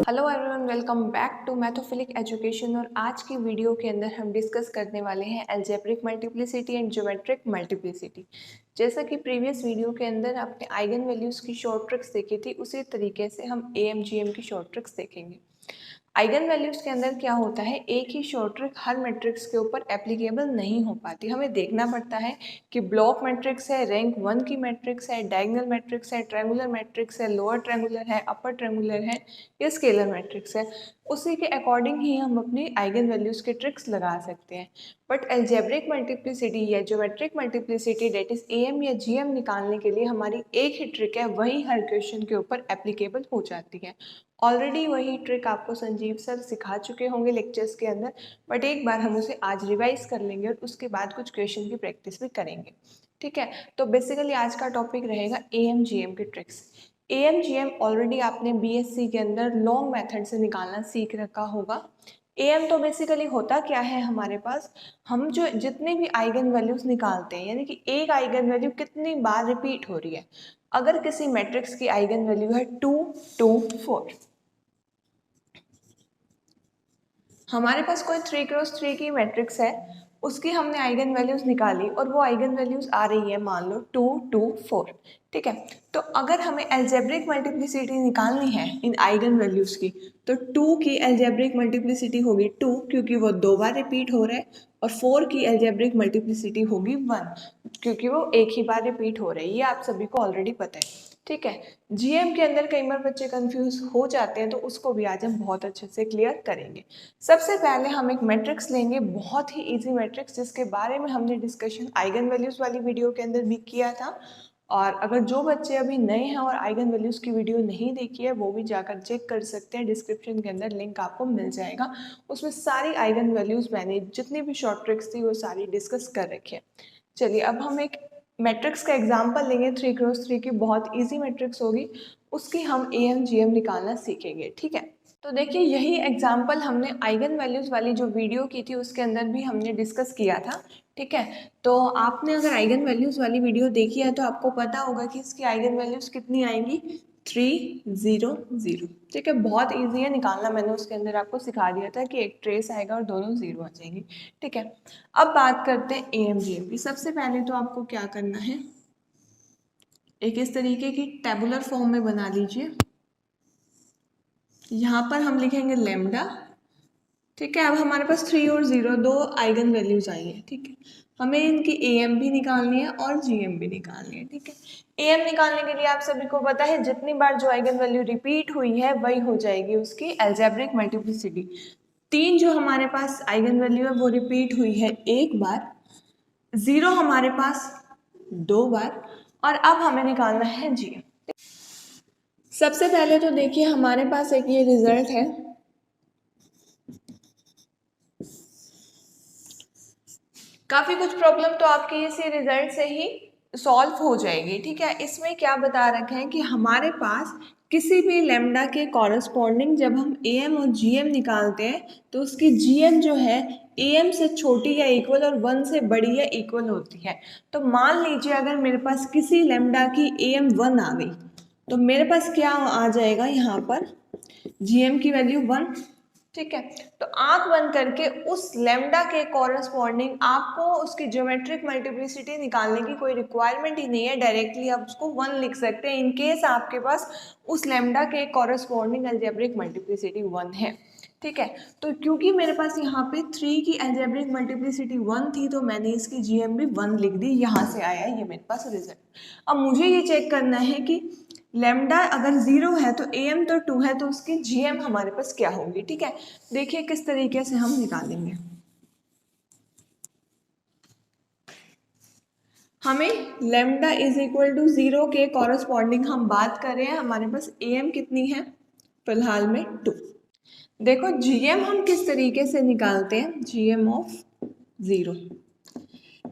Hello everyone, welcome back to Mathophilic education. और आज की वीडियो के अंदर हम डिस्कस करने वाले हैं algebraic multiplicity and geometric multiplicity. जैसा कि प्रीवियस वीडियो के अंदर आपने आइगन वैल्यूज़ की शॉर्ट ट्रिक्स देखी थी, उसी तरीके से हम एएम-जीएम की शॉर्ट ट्रिक्स देखेंगे। आइगन वैल्यूज़ के अंदर क्या होता है, एक ही शॉर्ट ट्रिक हर मैट्रिक्स के ऊपर एप्लीकेबल नहीं हो पाती। हमें देखना पड़ता है कि ब्लॉक मैट्रिक्स है, रैंक 1 की मैट्रिक्स है, डायगोनल मैट्रिक्स है, ट्रायंगुलर मैट्रिक्स है, लोअर ट्रायंगुलर है, अपर ट्रायंगुलर है या स्केलर मैट्रिक्स है। उसी के अकॉर्डिंग ही हम अपनी आइगन वैल्यूज़ के ट्रिक्स लगा सकते हैं। बट अलजेब्रिक मल्टीप्लिसिटी या geometric multiplicity that is AM या जीएम निकालने के लिए हमारी एक ही ट्रिक है, वही हर क्वेश्चन के ऊपर एप्लीकेबल हो जाती है। ऑलरेडी वही ट्रिक आपको संजीव सर सिखा चुके होंगे लेक्चर्स के अंदर, बट एक बार हम उसे आज रिवाइज कर लेंगे और उसके बाद कुछ क्वेश्चन की प्रैक्टिस भी करेंगे। ठीक है, तो बेसिकली आज का टॉपिक रहेगा एएम जीएम के ट्रिक्स। एएम जीएम ऑलरेडी आपने बीएससी के अंदर लॉन्ग मेथड से निकालना सीख रखा होगा। एएम तो बेसिकली होता क्या है, हमारे पास हम जो जितने भी आइगन वैल्यूज निकालते हैं, यानी कि एक आइगन वैल्यू कितनी बार रिपीट हो रही है। अगर किसी मैट्रिक्स की आइगन वैल्यू है 2 2 4, हमारे पास कोई 3x3 की मैट्रिक्स है, उसकी हमने आइगन वैल्यूज निकाली और वो आइगन वैल्यूज आ रही है मान लो 2 2 4। ठीक है, तो अगर हमें अलजेब्रिक मल्टीप्लिसिटी निकालनी है इन आइगन वैल्यूज की, तो 2 की अलजेब्रिक मल्टीप्लिसिटी होगी 2, क्योंकि वो 2 बार रिपीट हो रहा है, और 4 की अलजेब्रिक मल्टीप्लिसिटी होगी 1, क्योंकि वो एक ही बार रिपीट हो रही है। ये आप सभी को ऑलरेडी पता है। ठीक है, जीएम के अंदर कई बार बच्चे कंफ्यूज हो जाते हैं, तो उसको भी आज हम बहुत अच्छे से क्लियर करेंगे। सबसे पहले हम एक मैट्रिक्स लेंगे, बहुत ही इजी मैट्रिक्स, जिसके बारे में हमने डिस्कशन आइगन वैल्यूज वाली वीडियो के अंदर भी किया था। और अगर जो बच्चे अभी नए हैं और आइगन वैल्यूज की वीडियो नहीं देखी है, वो भी जाकर चेक कर सकते हैं, डिस्क्रिप्शन के अंदर लिंक आपको मिल जाएगा। उसमें सारी आइगन वैल्यूज मैंने जितनी भी शॉर्ट ट्रिक्स थी वो सारी डिस्कस कर रखी है। चलिए, अब हम एक मैट्रिक्स का एग्जाम्पल लेंगे 3x3 की, बहुत ईजी मैट्रिक्स होगी, उसकी हम एएम जीएम निकालना सीखेंगे। ठीक है, तो देखिए यही एग्जाम्पल हमने आइगन वैल्यूज वाली जो वीडियो की थी उसके अंदर भी हमने डिस्कस किया था। ठीक है, तो आपने अगर आइगन वैल्यूज वाली वीडियो देखी है तो आपको पता होगा कि इसकी आइगन वैल्यूज कितनी आएंगी, 3 0 0। ठीक है, बहुत इजी है निकालना, मैंने उसके अंदर आपको सिखा दिया था कि एक ट्रेस आएगा और दोनों जीरो आ जाएंगे। ठीक है, अब बात करते हैं एएम जीएम की। सबसे पहले तो आपको क्या करना है, एक इस तरीके की टेबुलर फॉर्म में बना लीजिए। यहाँ पर हम लिखेंगे लेमडा। ठीक है, अब हमारे पास 3 और 0 दो आइगन वैल्यूज आई हैं। ठीक है, हमें इनकी एएम भी निकालनी है और जीएम भी निकालनी है। ठीक है, एएम निकालने के लिए आप सभी को पता है, जितनी बार जो आइगन वैल्यू रिपीट हुई है वही हो जाएगी उसकी अलजेब्रिक मल्टीप्लिसिटी। 3 जो हमारे पास आइगन वैल्यू है वो रिपीट हुई है एक बार, 0 हमारे पास 2 बार, और अब हमें निकालना है जीएम। सबसे पहले तो देखिए हमारे पास एक ये रिजल्ट है, काफी कुछ प्रॉब्लम तो आपकी इसी रिजल्ट से ही सॉल्व हो जाएगी। ठीक है, इसमें क्या बता रखे हैं कि हमारे पास किसी भी लेमडा के कॉरस्पॉन्डिंग जब हम एएम और जीएम निकालते हैं तो उसकी जीएम जो है एएम से छोटी या इक्वल और 1 से बड़ी या इक्वल होती है। तो मान लीजिए अगर मेरे पास किसी लेमडा की एएम 1 आ गई, तो मेरे पास क्या आ जाएगा, यहाँ पर जीएम की वैल्यू 1। ठीक है, तो आंख बंद करके उस लेमडा के कॉरस्पॉन्डिंग आपको उसकी ज्योमेट्रिक मल्टीप्लिसिटी निकालने की कोई रिक्वायरमेंट ही नहीं है, डायरेक्टली आप उसको 1 लिख सकते हैं, इनकेस आपके पास उस लेमडा के कॉरस्पॉन्डिंग अलजेब्रिक मल्टीप्लिसिटी 1 है। ठीक है, तो क्योंकि मेरे पास यहाँ पे 3 की अलजेब्रिक मल्टीप्लिसिटी 1 थी, तो मैंने इसकी जीएम भी 1 लिख दी, यहाँ से आया ये मेरे पास रिजल्ट। अब मुझे ये चेक करना है कि लेमडा अगर 0 है तो एएम तो 2 है, तो उसकी जीएम हमारे पास क्या होगी। ठीक है, देखिए किस तरीके से हम निकालेंगे। हमें लेमडा इज इक्वल टू 0 के कॉरस्पॉन्डिंग हम बात कर रहे हैं, हमारे पास एएम कितनी है फिलहाल में 2। देखो जीएम हम किस तरीके से निकालते हैं, GM of 0,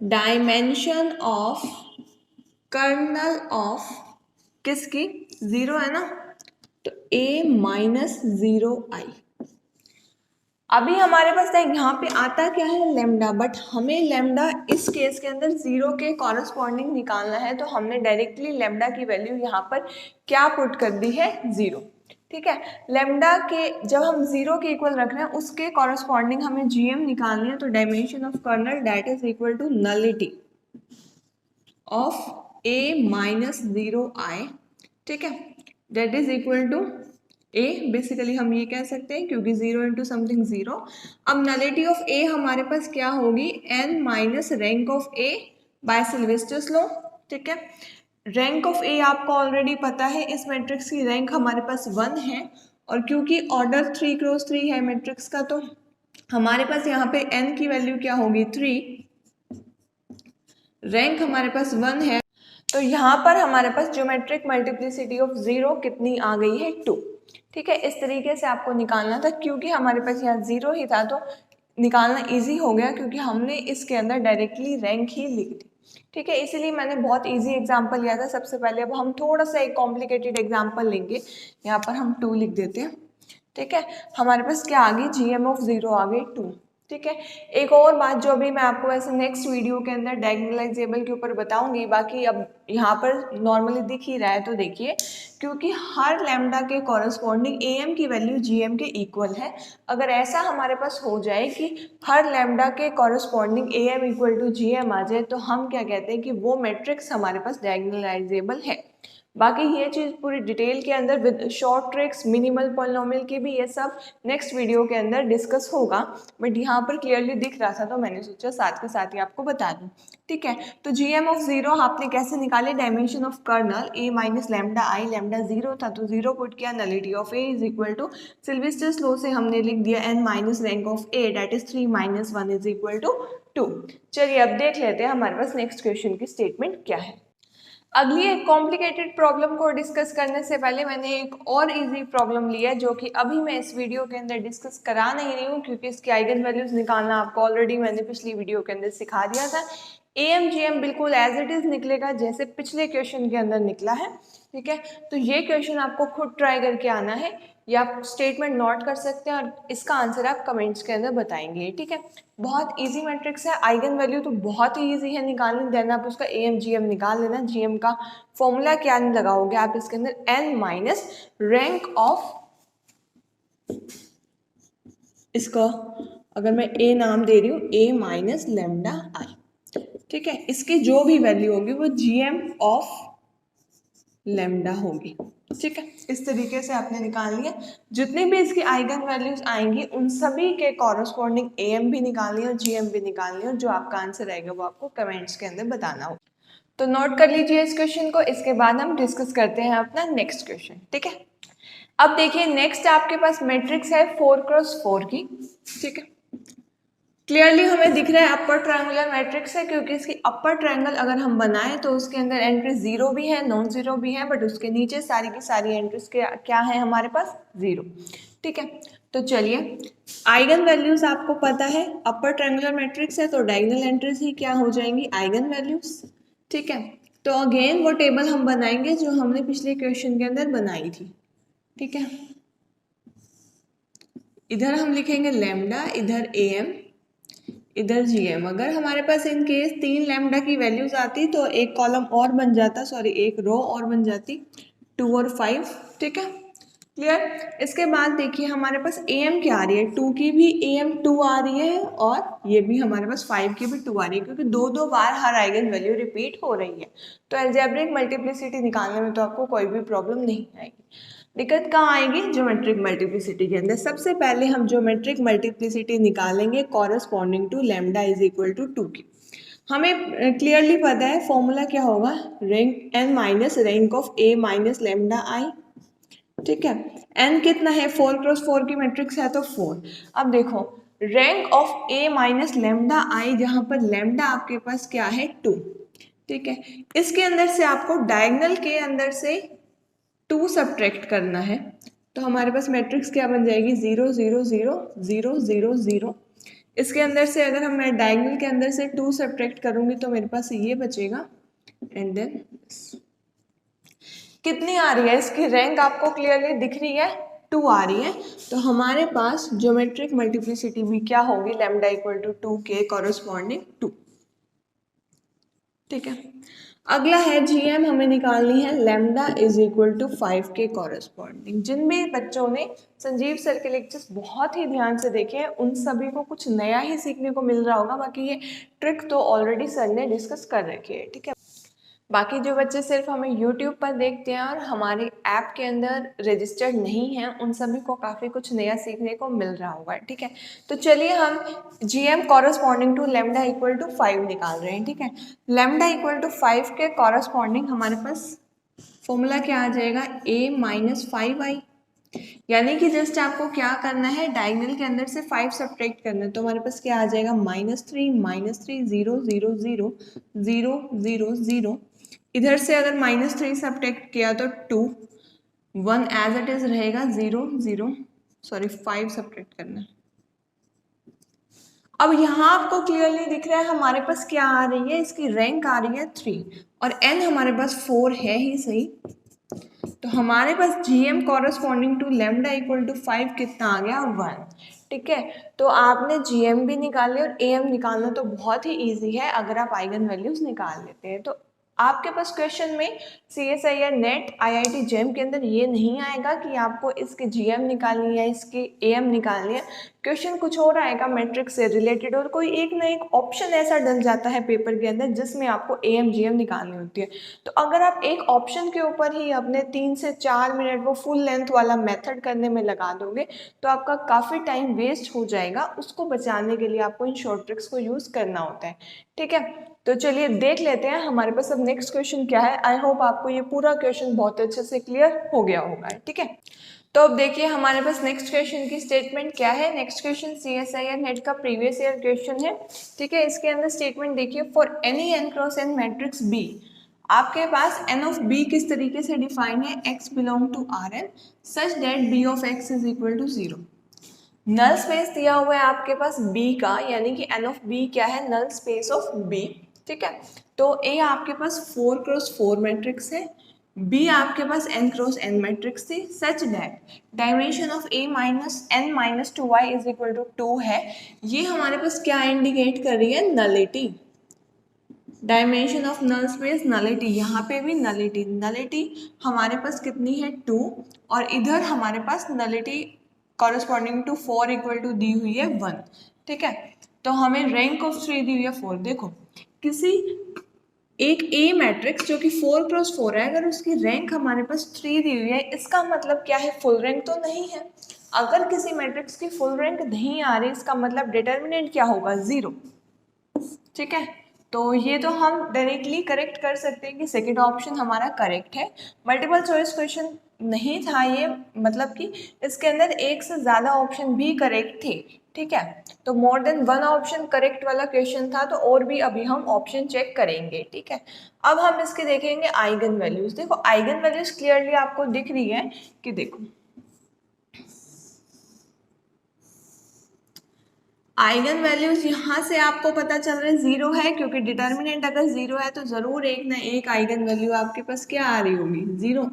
dimension of kernel of किसकी, 0 है ना, तो a माइनस 0i। अभी हमारे पास यहाँ पे आता क्या है, लेमडा, बट हमें लेमडा इस केस के अंदर 0 के कॉरस्पॉन्डिंग निकालना है, तो हमने डायरेक्टली लेमडा की वैल्यू यहाँ पर क्या पुट कर दी है, 0। ठीक है। लेमडा के जब हम 0 के इक्वल रख रहे हैं उसके कॉरस्पॉन्डिंग हमें GM निकालनी है, तो dimension of kernel that is equal to nullity of A minus 0I, ठीक है, that is equal to A। Basically हम ये कह सकते हैं क्योंकि 0 इंटू समथिंग 0। अब नलिटी ऑफ A हमारे पास क्या होगी, n minus rank of A by Sylvester's law, ठीक है। रैंक ऑफ A आपको ऑलरेडी पता है, इस मैट्रिक्स की रैंक हमारे पास 1 है, और क्योंकि ऑर्डर 3 क्रॉस 3 है मैट्रिक्स का, तो हमारे पास यहाँ पे n की वैल्यू क्या होगी 3, रैंक हमारे पास 1 है, तो यहाँ पर हमारे पास ज्योमेट्रिक मल्टीप्लिसिटी ऑफ 0 कितनी आ गई है 2, ठीक है। इस तरीके से आपको निकालना था, क्योंकि हमारे पास यहाँ 0 ही था तो निकालना इजी हो गया, क्योंकि हमने इसके अंदर डायरेक्टली रैंक ही लिख दी, ठीक है। इसीलिए मैंने बहुत इजी एग्जांपल लिया था सबसे पहले। अब हम थोड़ा सा एक कॉम्प्लिकेटेड एग्जांपल लेंगे, यहाँ पर हम 2 लिख देते हैं, ठीक है। हमारे पास क्या आ गई, GM ऑफ 0 आ गई 2, ठीक है। एक और बात जो अभी मैं आपको वैसे नेक्स्ट वीडियो के अंदर डायगोनलाइजेबल के ऊपर बताऊंगी, बाकी अब यहाँ पर नॉर्मली दिख ही रहा है, तो देखिए, क्योंकि हर लैम्डा के कॉरस्पॉन्डिंग AM की वैल्यू GM के इक्वल है। अगर ऐसा हमारे पास हो जाए कि हर लैम्डा के corresponding AM equal to GM आ जाए, तो हम क्या कहते हैं कि वो मैट्रिक्स हमारे पास डायगोनलाइजेबल है। बाकी ये चीज़ पूरी डिटेल के अंदर with short tricks, minimal polynomial के भी, ये सब नेक्स्ट वीडियो के अंदर डिस्कस होगा, बट यहाँ पर क्लियरली दिख रहा था तो मैंने सोचा साथ के साथ ही आपको बता दूँ, ठीक है। तो GM ऑफ 0 आपने कैसे निकाले, dimension of kernel A minus lambda I, lambda 0 था तो 0 पुट किया, nullity of A is equal to Sylvester's law से हमने लिख दिया n minus rank of A that is 3 minus 1 is equal to 2। चलिए अब देख लेते हैं हमारे पास नेक्स्ट क्वेश्चन की स्टेटमेंट क्या है। अगली एक कॉम्प्लिकेटेड प्रॉब्लम को डिस्कस करने से पहले मैंने एक और इजी प्रॉब्लम लिया है, जो कि अभी मैं इस वीडियो के अंदर डिस्कस करा नहीं रही हूँ, क्योंकि इसकी आइगन वैल्यूज निकालना आपको ऑलरेडी मैंने पिछली वीडियो के अंदर सिखा दिया था। AMGM बिल्कुल एज इट इज निकलेगा जैसे पिछले क्वेश्चन के अंदर निकला है, ठीक है। तो ये क्वेश्चन आपको खुद ट्राई करके आना है, या आप स्टेटमेंट नोट कर सकते हैं और इसका आंसर आप कमेंट्स के अंदर बताएंगे, ठीक है। बहुत इजी मैट्रिक्स है, आइगन वैल्यू तो बहुत ही इजी है निकालने, देन आप उसका AMGM निकाल लेना। GM का फॉर्मूला क्या लगाओगे आप इसके अंदर, n माइनस रैंक ऑफ, इसका अगर मैं A नाम दे रही हूँ, A माइनस लैम्डा I, ठीक है। इसकी जो भी वैल्यू होगी वो GM ऑफ लैम्डा होगी, ठीक है। इस तरीके से आपने निकालनी है। जितनी भी इसकी आइगन वैल्यूज आएंगी उन सभी के कॉरस्पॉन्डिंग AM भी निकालनी है और GM भी निकालनी है, और जो आपका आंसर आएगा वो आपको कमेंट्स के अंदर बताना हो। तो नोट कर लीजिए इस क्वेश्चन को, इसके बाद हम डिस्कस करते हैं अपना नेक्स्ट क्वेश्चन, ठीक है। अब देखिए नेक्स्ट आपके पास मैट्रिक्स है 4x4 की, ठीक है। क्लियरली हमें दिख रहा है अपर ट्रायंगुलर मैट्रिक्स है, क्योंकि इसकी अपर ट्रायंगल अगर हम बनाएं तो उसके अंदर एंट्री 0 भी है, नॉन 0 भी है, बट उसके नीचे सारी की सारी एंट्रीज क्या है हमारे पास 0, ठीक है। तो चलिए, आइगन वैल्यूज आपको पता है, अपर ट्रायंगुलर मैट्रिक्स है तो डायगोनल एंट्रीज ही क्या हो जाएंगी, आइगन वैल्यूज, ठीक है। तो अगेन वो टेबल हम बनाएंगे जो हमने पिछले क्वेश्चन के अंदर बनाई थी, ठीक है। इधर हम लिखेंगे लैम्डा, इधर AM, इधर GM। अगर हमारे पास इन केस 3 लैम्डा की वैल्यूज आती तो एक कॉलम और बन जाता, सॉरी एक रो और बन जाती, 2 और 5, ठीक है, क्लियर। इसके बाद देखिए हमारे पास AM क्या आ रही है, 2 की भी AM 2 आ रही है, और ये भी हमारे पास 5 की भी 2 आ रही है, क्योंकि दो बार हर आइगन वैल्यू रिपीट हो रही है। तो अलजेब्रिक मल्टीप्लिसिटी निकालने में तो आपको कोई भी प्रॉब्लम नहीं आएगी। दिक्कत कहाँ आएगी, ज्योमेट्रिक मल्टीप्लिसिटी के अंदर। सबसे पहले हम ज्योमेट्रिक मल्टीप्लिसिटी निकालेंगे corresponding to lambda is equal to 2 की। हमें क्लियरली पता है फॉर्मूला क्या होगा, rank n minus rank of A minus lambda I, ठीक है। n कितना है, 4x4 की मैट्रिक्स है तो 4। अब देखो rank of A minus lambda I, जहां पर लैम्डा आपके पास क्या है 2, ठीक है। इसके अंदर से आपको डायगोनल के अंदर से 2 सब्ट्रैक्ट करना है, तो हमारे पास मैट्रिक्स क्या बन जाएगी, 0 0 0 0 0 0। इसके अंदर से अगर हम मैं डायगोनल के अंदर से 2 सब्ट्रैक्ट करूंगी तो मेरे पास ये बचेगा, एंड देन कितनी आ रही है इसकी रैंक, आपको क्लियरली दिख रही है 2 आ रही है। तो हमारे पास ज्योमेट्रिक मल्टीप्लिसिटी भी क्या होगी, लैम्डा इक्वल टू 2 के कॉरस्पॉन्डिंग 2, ठीक है। अगला है GM हमें निकालनी है लैम्डा इज इक्वल टू 5 के कॉरस्पॉन्डिंग। जिन भी बच्चों ने संजीव सर के लेक्चर्स बहुत ही ध्यान से देखे हैं उन सभी को कुछ नया ही सीखने को मिल रहा होगा, बाकी ये ट्रिक तो ऑलरेडी सर ने डिस्कस कर रखी है। ठीक है, बाकी जो बच्चे सिर्फ हमें YouTube पर देखते हैं और हमारे ऐप के अंदर रजिस्टर्ड नहीं हैं उन सभी को काफ़ी कुछ नया सीखने को मिल रहा होगा। ठीक है, तो चलिए हम GM corresponding to lambda equal to 5 निकाल रहे हैं। ठीक है, लैम्डा इक्वल टू 5 के कॉरस्पॉन्डिंग हमारे पास फॉर्मूला क्या आ जाएगा, a-5i। यानी कि जस्ट आपको क्या करना है, डायगोनल के अंदर से 5 सब्ट्रैक्ट करना है। तो हमारे पास क्या आ जाएगा, -3 0 0 0 0 0 0। इधर से अगर -3 सब्ट्रैक्ट किया तो 2, 1 एज इट इज रहेगा, 0 0 सॉरी 5 सब्ट्रैक्ट करना है। अब यहाँ आपको क्लियरली दिख रहा है हमारे पास क्या आ रही है, इसकी रैंक आ रही है 3 और n हमारे पास 4 है ही सही। तो हमारे पास GM corresponding to lambda equal to 5 कितना आ गया, 1। ठीक है, तो आपने GM भी निकाल लिया और AM निकालना तो बहुत ही इजी है अगर आप आइगन वैल्यूज निकाल लेते हैं। तो आपके पास क्वेश्चन में CSIR नेट IIT JEM के अंदर ये नहीं आएगा कि आपको इसके GM निकालनी है इसकी AM निकालनी है। क्वेश्चन कुछ और आएगा मैट्रिक्स से रिलेटेड और कोई एक ना एक ऑप्शन ऐसा डल जाता है पेपर के अंदर जिसमें आपको AM GM निकालनी होती है। तो अगर आप एक ऑप्शन के ऊपर ही अपने 3 से 4 मिनट वो फुल लेंथ वाला मेथड करने में लगा दोगे तो आपका काफ़ी टाइम वेस्ट हो जाएगा। उसको बचाने के लिए आपको इन शॉर्ट ट्रिक्स को यूज़ करना होता है। ठीक है, तो चलिए देख लेते हैं हमारे पास अब नेक्स्ट क्वेश्चन क्या है। आई होप आपको ये पूरा क्वेश्चन बहुत अच्छे से क्लियर हो गया होगा। ठीक है, तो अब देखिए हमारे पास नेक्स्ट क्वेश्चन की स्टेटमेंट क्या है। नेक्स्ट क्वेश्चन CSIR नेट का प्रीवियस ईयर क्वेश्चन है। ठीक है, इसके अंदर स्टेटमेंट देखिए, for any n cross n matrix B आपके पास n ऑफ B किस तरीके से डिफाइन है, x belong to Rn such that B of x is equal to 0। Null space दिया हुआ है आपके पास B का, यानी कि n ऑफ B क्या है, नल स्पेस ऑफ B। ठीक है, तो A आपके पास 4 क्रॉस 4 मैट्रिक्स है, B आपके पास n क्रॉस n मैट्रिक्स थी such that dimension of A minus n minus 2y is equal to 2 है। ये हमारे पास क्या इंडिकेट कर रही है, nullity. Dimension of null space nullity, यहाँ पे भी नलिटी, नलिटी हमारे पास कितनी है 2 और इधर हमारे पास nullity corresponding to 4 equal to दी हुई है 1। ठीक है, तो हमें रैंक ऑफ 3 दी हुई है 4। देखो किसी एक A मैट्रिक्स जो कि 4 क्रॉस 4 है, अगर उसकी रैंक हमारे पास 3 दी हुई है इसका मतलब क्या है, फुल रैंक तो नहीं है। अगर किसी मैट्रिक्स की फुल रैंक नहीं आ रही इसका मतलब डिटर्मिनेंट क्या होगा, 0। ठीक है, तो ये तो हम डायरेक्टली करेक्ट कर सकते हैं कि सेकंड ऑप्शन हमारा करेक्ट है। मल्टीपल चॉइस क्वेश्चन नहीं था ये, मतलब कि इसके अंदर एक से ज़्यादा ऑप्शन भी करेक्ट थे। ठीक है, तो more than one option correct वाला क्वेश्चन था, तो और भी अभी हम ऑप्शन चेक करेंगे। ठीक है, अब हम इसके देखेंगे आइगन वैल्यूज। देखो आइगन वैल्यूज क्लियरली आपको दिख रही है कि देखो आइगन वैल्यूज यहाँ से आपको पता चल रहा है 0 है, क्योंकि डिटर्मिनेंट अगर 0 है तो जरूर एक ना एक आइगन वैल्यू आपके पास क्या आ रही होगी, 0।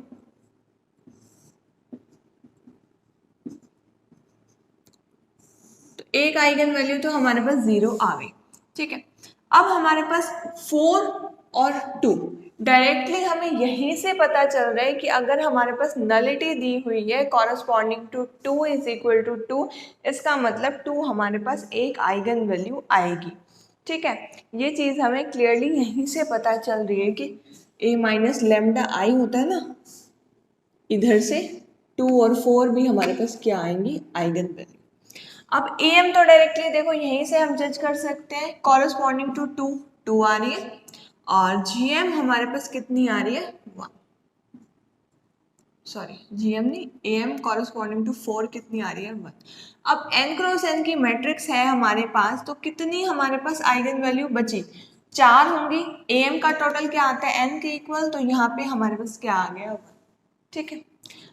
तो एक आइगन वैल्यू तो हमारे पास 0 आ गई। ठीक है, अब हमारे पास 4 और 2 डायरेक्टली हमें यहीं से पता चल रहा है कि अगर हमारे पास नलिटी दी हुई है corresponding to 2 is equal to 2, इसका मतलब 2 हमारे पास एक आइगन वैल्यू आएगी। ठीक है, ये चीज़ हमें क्लियरली यहीं से पता चल रही है कि A माइनस लेमडा आई होता है ना, इधर से 2 और 4 भी हमारे पास क्या आएंगी, आइगन वैल्यू। अब AM तो डायरेक्टली देखो यहीं से हम जज कर सकते हैं, कॉरस्पॉन्डिंग टू 2 2 आ रही है और GM हमारे पास कितनी आ रही है, 1। सॉरी GM नहीं, AM कॉरस्पॉन्डिंग टू 4 कितनी आ रही है, 1। अब n क्रॉस n की मैट्रिक्स है हमारे पास, तो कितनी हमारे पास आइगन वैल्यू बची, 4 होंगी। AM का टोटल क्या आता है, n के इक्वल, तो यहाँ पे हमारे पास क्या आ गया, 1। ठीक है,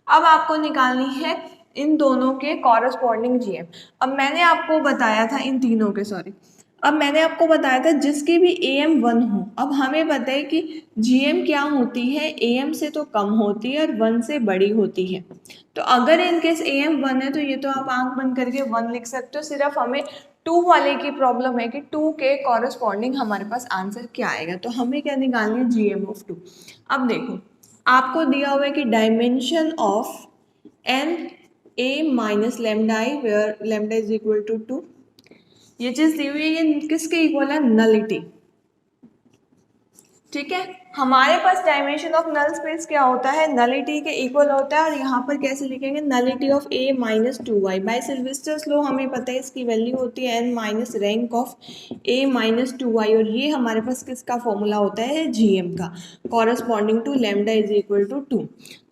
अब आपको निकालनी है इन दोनों के कॉरस्पॉन्डिंग GM। अब मैंने आपको बताया था इन तीनों के, सॉरी अब मैंने आपको बताया था जिसकी भी AM 1 हो। अब हमें पता है कि GM क्या होती है, AM से तो कम होती है और 1 से बड़ी होती है। तो अगर इनकेस AM 1 है तो ये तो आप आंख बंद करके 1 लिख सकते हो, सिर्फ हमें 2 वाले की प्रॉब्लम है कि 2 के कॉरस्पॉन्डिंग हमारे पास आंसर क्या आएगा, तो हमें क्या निकालनी है, GM(2). अब देखो आपको दिया हुआ है कि dimension of N A minus lambda I where lambda is equal to 2, ये चीज दी हुई है, ये किसके इक्वल है, नलिटी। ठीक है, हमारे पास डायमेंशन ऑफ नल स्पेस क्या होता है, नलिटी के इक्वल होता है। और यहाँ पर कैसे लिखेंगे, nullity of A minus 2y by Sylvester's law हमें पता है इसकी वैल्यू होती है n minus rank of A minus 2y, और ये हमारे पास किसका फॉर्मूला होता है, GM का, corresponding to lambda is equal to 2।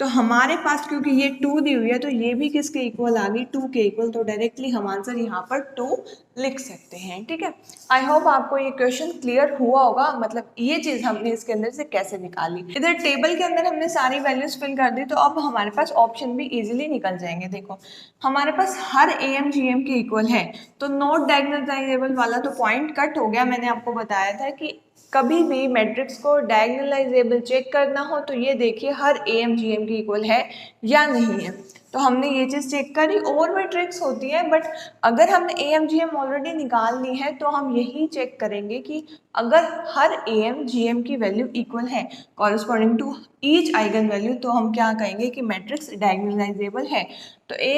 तो हमारे पास क्योंकि ये 2 दी हुई है तो ये भी किसके इक्वल आ गई, 2 के इक्वल, तो डायरेक्टली हम आंसर यहाँ पर 2 लिख सकते हैं। ठीक है, आई होप आपको ये क्वेश्चन क्लियर हुआ होगा, मतलब ये चीज हमने इसके अंदर से कैसे निकाली। इधर टेबल के अंदर हमने सारी वैल्यूज फिल कर दी, तो अब हमारे पास ऑप्शन भी इजीली निकल जाएंगे। देखो हमारे पास हर AM GM के इक्वल है, तो नॉट डायगोनलाइजेबल वाला तो पॉइंट कट हो गया। मैंने आपको बताया था कि कभी भी मैट्रिक्स को डायगोनलाइजेबल चेक करना हो तो ये देखिए हर AM GM के इक्वल है या नहीं है, तो हमने ये चीज़ चेक करी। और भी ट्रिक्स होती है, बट अगर हमने AM GM ऑलरेडी निकाल ली है तो हम यही चेक करेंगे कि अगर हर AM GM की वैल्यू इक्वल है corresponding to each eigenvalue, तो हम क्या कहेंगे कि मैट्रिक्स डायगोनलाइजेबल है। तो A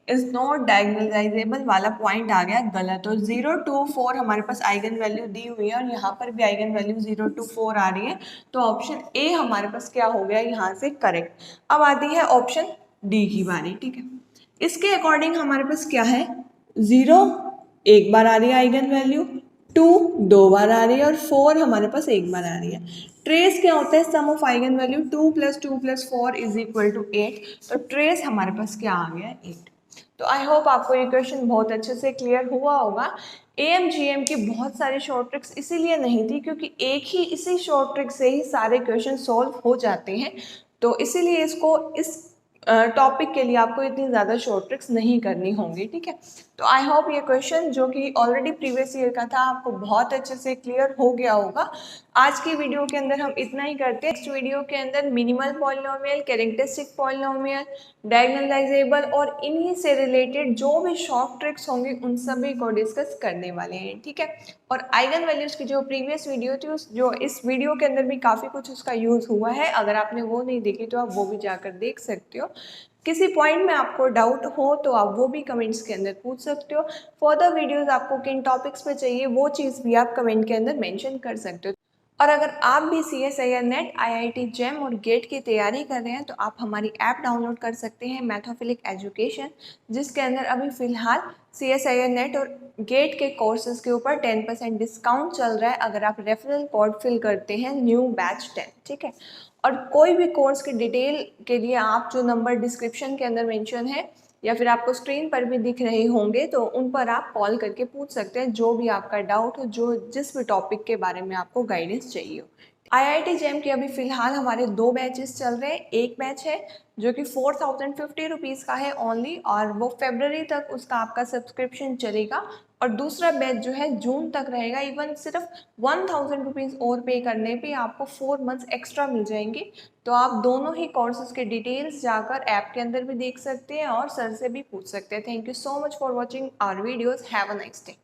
इज नॉट डायगोनलाइजेबल वाला पॉइंट आ गया गलत। तो 0 to 4 हमारे पास आइगन वैल्यू दी हुई है और यहाँ पर भी आइगन वैल्यू 0 to 4 आ रही है, तो ऑप्शन A हमारे पास क्या हो गया यहाँ से करेक्ट। अब आती है ऑप्शन D की बारी। ठीक है, इसके अकॉर्डिंग हमारे पास क्या है, 0 एक बार आ रही है आइगन वैल्यू, 2 2 बार आ रही है और 4 हमारे पास एक बार आ रही है। ट्रेस क्या होता है, sum of eigen value 2 + 2 + 4 is equal to 8, तो ट्रेस हमारे पास क्या आ गया, 8। तो आई होप आपको ये क्वेश्चन बहुत अच्छे से क्लियर हुआ होगा। AM GM की बहुत सारी शॉर्ट ट्रिक्स इसीलिए नहीं थी क्योंकि एक ही इसी शॉर्ट ट्रिक से ही सारे क्वेश्चन सॉल्व हो जाते हैं, तो इसीलिए इसको इस टॉपिक के लिए आपको इतनी ज़्यादा शॉर्ट ट्रिक्स नहीं करनी होंगी। ठीक है, तो आई होप ये क्वेश्चन जो कि ऑलरेडी प्रीवियस ईयर का था आपको बहुत अच्छे से क्लियर हो गया होगा। आज की वीडियो के अंदर हम इतना ही करते हैं। नेक्स्ट वीडियो के अंदर minimal polynomial, characteristic polynomial, diagonalisable और इन्हीं से रिलेटेड जो भी शॉर्ट ट्रिक्स होंगे उन सभी को डिस्कस करने वाले हैं। ठीक है, और आइगन वैल्यूज की जो प्रीवियस वीडियो थी उस जो इस वीडियो के अंदर भी काफ़ी कुछ उसका यूज़ हुआ है, अगर आपने वो नहीं देखी तो आप वो भी जाकर देख सकते हो। किसी पॉइंट में आपको डाउट हो तो आप वो भी कमेंट्स के अंदर पूछ सकते हो। फर्दर वीडियोस आपको किन टॉपिक्स पे चाहिए वो चीज़ भी आप कमेंट के अंदर मेंशन कर सकते हो। और अगर आप भी CSIR नेट, IIT JEM और गेट की तैयारी कर रहे हैं तो आप हमारी ऐप डाउनलोड कर सकते हैं मैथोफिलिक एजुकेशन, जिसके अंदर अभी फ़िलहाल CSIR नेट और गेट के कोर्सेज के ऊपर 10% डिस्काउंट चल रहा है अगर आप रेफरल कोड फिल करते हैं न्यू बैच 10। ठीक है, और कोई भी कोर्स की डिटेल के लिए आप जो नंबर डिस्क्रिप्शन के अंदर मेंशन है या फिर आपको स्क्रीन पर भी दिख रहे होंगे तो उन पर आप कॉल करके पूछ सकते हैं जो भी आपका डाउट हो, जो जिस भी टॉपिक के बारे में आपको गाइडेंस चाहिए हो। IIT JEM के अभी फ़िलहाल हमारे 2 बैचेस चल रहे हैं। एक बैच है जो कि 4050 रुपीज़ का है ओनली, और वो फरवरी तक उसका आपका सब्सक्रिप्शन चलेगा, और दूसरा बैच जो है जून तक रहेगा। इवन सिर्फ 1000 रुपीज़ और पे करने पे आपको 4 मंथ्स एक्स्ट्रा मिल जाएंगे। तो आप दोनों ही कोर्सेज के डिटेल्स जाकर ऐप के अंदर भी देख सकते हैं और सर से भी पूछ सकते हैं। Thank you so much for watching our videos. Have a nice day.